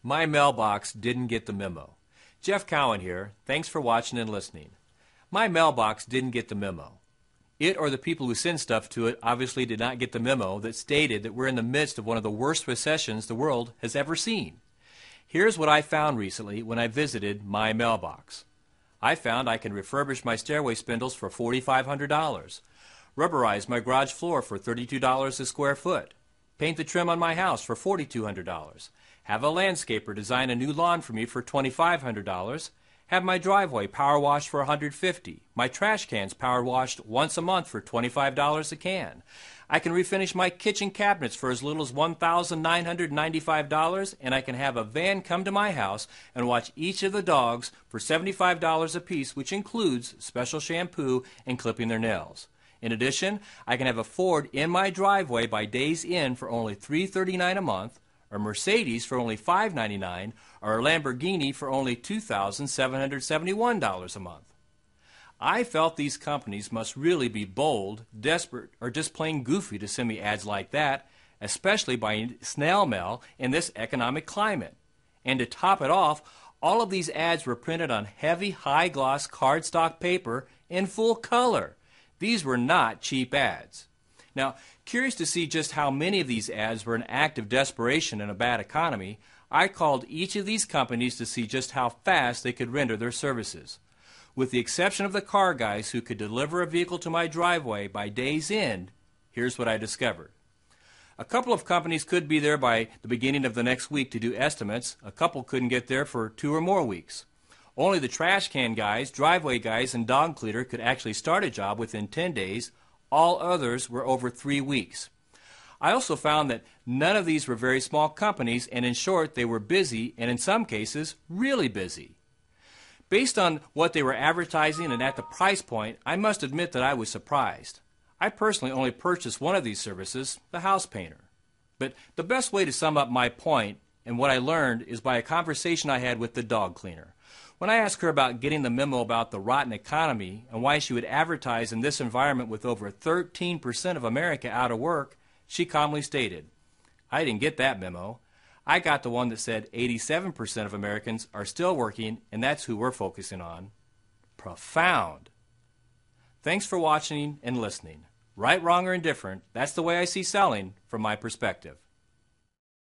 My mailbox didn't get the memo. Jeff Cowan here. Thanks for watching and listening. My mailbox didn't get the memo. It or the people who send stuff to it obviously did not get the memo that stated that we're in the midst of one of the worst recessions the world has ever seen. Here's what I found recently when I visited my mailbox. I found I can refurbish my stairway spindles for $4,500, rubberize my garage floor for $32 a square foot, paint the trim on my house for $4,200, have a landscaper design a new lawn for me for $2,500, have my driveway power washed for $150, my trash cans power washed once a month for $25 a can. I can refinish my kitchen cabinets for as little as $1,995, and I can have a van come to my house and watch each of the dogs for $75 a piece, which includes special shampoo and clipping their nails. In addition, I can have a Ford in my driveway by days in for only $339 a month, a Mercedes for only $599, or a Lamborghini for only $2,771 a month. I felt these companies must really be bold, desperate, or just plain goofy to send me ads like that, especially by snail mail in this economic climate. And to top it off, all of these ads were printed on heavy, high-gloss cardstock paper in full color. These were not cheap ads. Now, curious to see just how many of these ads were an act of desperation in a bad economy, I called each of these companies to see just how fast they could render their services. With the exception of the car guys who could deliver a vehicle to my driveway by day's end, here's what I discovered. A couple of companies could be there by the beginning of the next week to do estimates. A couple couldn't get there for 2 or more weeks. Only the trash can guys, driveway guys, and dog cleaner could actually start a job within 10 days. All others were over 3 weeks. I also found that none of these were very small companies, and in short, they were busy, and in some cases, really busy. Based on what they were advertising and at the price point, I must admit that I was surprised. I personally only purchased one of these services, the house painter. But the best way to sum up my point and what I learned is by a conversation I had with the dog cleaner. When I asked her about getting the memo about the rotten economy and why she would advertise in this environment with over 13% of America out of work, she calmly stated, "I didn't get that memo. I got the one that said 87% of Americans are still working, and that's who we're focusing on." Profound. Thanks for watching and listening. Right, wrong, or indifferent, that's the way I see selling from my perspective.